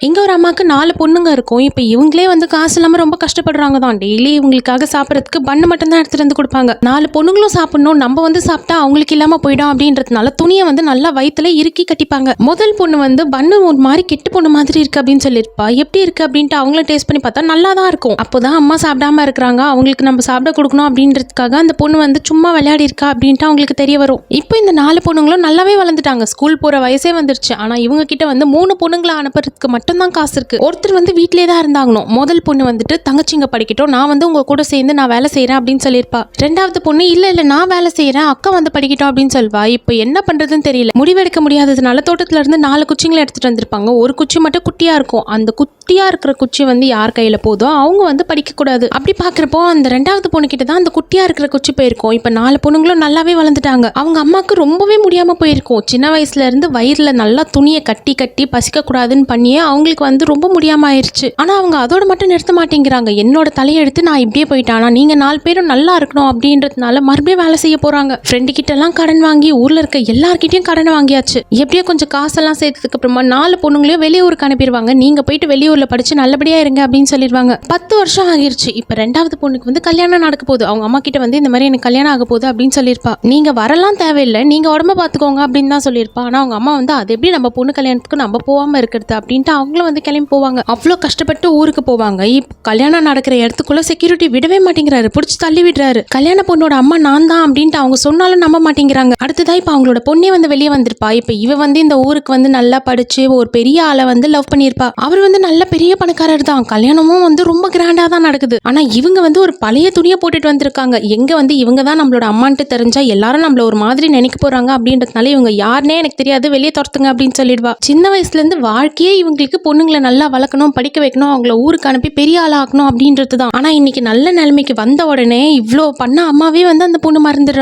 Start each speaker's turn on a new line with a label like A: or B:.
A: எங்க ஒரு அம்மாவுக்கு 4 பொண்ணுங்க இருக்கும். இப்போ இவங்களே வந்து காசு இல்லாம ரொம்ப கஷ்டப்படுறாங்க தான். டெய்லி இவங்களுக்காக சாப்பிட்றதுக்கு பண்ணு மட்டும் தான் எடுத்துட்டு வந்து கொடுப்பாங்க. 4 பொண்ணுங்களும் சாப்பிடணும், நம்ம வந்து சாப்பிட்டா அவங்களுக்கு இல்லாம போயிடும் அப்படின்றதுனால துணியை வந்து நல்லா வயித்துல இறுக்கி கட்டிப்பாங்க. முதல் பொண்ணு வந்து பண்ணு ஒரு மாதிரி கெட்டு பொண்ணு மாதிரி இருக்கு அப்படின்னு சொல்லியிருப்பா. எப்படி இருக்கு அப்படின்ட்டு அவங்களும் டேஸ்ட் பண்ணி பார்த்தா நல்லா தான் இருக்கும். அப்போதான் அம்மா சாப்பிடாம இருக்கிறாங்க, அவங்களுக்கு நம்ம சாப்பிட கொடுக்கணும் அப்படின்றதுக்காக அந்த பொண்ணு வந்து சும்மா விளையாடி இருக்கா அப்படின்ட்டு அவங்களுக்கு தெரிய வரும். இப்போ இந்த 4 பொண்ணுங்களும் நல்லாவே வளர்ந்துட்டாங்க, ஸ்கூல் போற வயசே வந்துருச்சு. ஆனா இவங்க கிட்ட வந்து 3 பொண்ணுங்களை அனுப்புறதுக்கு மட்டும்தான் காசு இருக்கு. ஒருத்தர் வந்து வீட்டிலே தான் இருந்தாங்கணும். முதல் பொண்ணு வந்துட்டு தங்கச்சிங்க படிக்கட்டும், நான் வந்து உங்க கூட சேர்ந்து நான் வேலை செய்யறேன் அப்படின்னு சொல்லியிருப்பா. ரெண்டாவது பொண்ணு இல்ல நான் வேலை செய்யறேன், அக்கா வந்து படிக்கட்டும் அப்படின்னு சொல்வா. இப்போ என்ன பண்றதுன்னு தெரியல. முடிவெடுக்க முடியாததுனால தோட்டத்துல இருந்து 4 குச்சிங்களை எடுத்துட்டு வந்திருப்பாங்க. ஒரு குச்சி மட்டும் குட்டியா இருக்கும். அந்த குட்டியா இருக்கிற குச்சி வந்து யார் கையில போதோ அவங்க வந்து படிக்க கூடாது. அப்படி பாக்குறப்போ அந்த ரெண்டாவது பொண்ணு கிட்ட தான் அந்த குட்டியா இருக்கிற குச்சி போயிருக்கும். இப்ப 4 பொண்ணுங்களும் நல்லாவே வளர்ந்துட்டாங்க. அவங்க அம்மாவுக்கு ரொம்பவே முடியாம போயிருக்கும். சின்ன வயசுல இருந்து வயிறுல நல்லா துணியை கட்டி கட்டி பசிக்க கூடாதுன்னு பண்ணியே அவங்களுக்கு வந்து ரொம்ப முடியாம ஆயிருச்சு. ஆனா அவங்க அதோட மட்டும் நிறுத்த மாட்டேங்கிறாங்க. என்னோட தலையெடுத்து நான் இப்படியே போயிட்டேன், ஆனா நீங்க 4 பேரும் நல்லா இருக்கணும் அப்படின்றதுனால மறுபடியும் வேலை செய்ய போறாங்க. ஃப்ரெண்டு கிட்ட எல்லாம் கடன் வாங்கி ஊர்ல இருக்க எல்லார்கிட்டயும் கடன் வாங்கியாச்சு. எப்படியோ கொஞ்சம் காசெல்லாம் சேர்த்ததுக்கு அப்புறமா 4 பொண்ணுங்களையும் வெளியூருக்கு அனுப்பிடுவாங்க. நீங்க போயிட்டு வெளியூர்ல படிச்சு நல்லபடியா இருங்க அப்படின்னு சொல்லிடுவாங்க. 10 வருஷம் ஆகிருச்சு. இப்ப ரெண்டாவது பொண்ணுக்கு வந்து கல்யாணம் நடக்க போகுது. அவங்க அம்மா கிட்ட வந்து இந்த மாதிரி எனக்கு கல்யாணம் ஆக போகுது அப்படின்னு சொல்லியிருப்பா. நீங்க வரலாம் தேவையில்லை, நீங்க உடம்ப பாத்துக்கோங்க அப்படின்னு தான் சொல்லியிருப்பா. ஆனா அவங்க அம்மா வந்து அது எப்படி நம்ம பொண்ணு கல்யாணத்துக்கு நம்ம போகாம இருக்கிறது அப்படின்ட்டு அவங்களும் வந்து கிளம்பி போவாங்க. அவ்வளோ கஷ்டப்பட்டு ஊருக்கு போவாங்க. இப்போ கல்யாணம் நடக்கிற இடத்துக்குள்ள செக்யூரிட்டி விடவே மாட்டேங்கிறாரு, பிடிச்சி தள்ளி விடுறாரு. கல்யாண பொண்ணோட அம்மா நான் தான் அப்படின்ட்டு அவங்க சொன்னாலும் நம்ப மாட்டேங்கிறாங்க. அடுத்ததான் இப்போ அவங்களோட பொண்ணே வந்து வெளியே வந்திருப்பா. இப்போ இவ வந்து இந்த ஊருக்கு வந்து நல்லா படிச்சு ஒரு பெரிய ஆளை வந்து லவ் பண்ணியிருப்பா. அவர் வந்து நல்ல பெரிய பணக்காரர் தான். கல்யாணமும் வந்து ரொம்ப கிராண்டா தான் நடக்குது. ஆனா இவங்க வந்து ஒரு பழைய துணியை போட்டுட்டு வந்திருக்காங்க. எங்க வந்து இவங்க தான் நம்மளோட அம்மான்ட்டு தெரிஞ்சா எல்லாரும் நம்மள ஒரு மாதிரி நினைக்க போறாங்க அப்படின்றதுனால இவங்க யாருன்னே எனக்கு தெரியாது, வெளியே துரத்துங்க அப்படின்னு சொல்லிடுவா. சின்ன வயசுல இருந்து வாழ்க்கையே இவங்களுக்கு பொண்ணுங்களை நல்லா வளர்க்கணும், படிக்க வைக்கணும், அவங்கள ஊருக்கு அனுப்பி பெரிய ஆளாக்கணும் அப்படின்றது தான். ஆனா இன்னைக்கு நல்ல நிலைமைக்கு வந்த உடனே இவ்வளோ பண்ண அம்மாவே வந்து அந்த பொண்ணு மறந்துடுறா.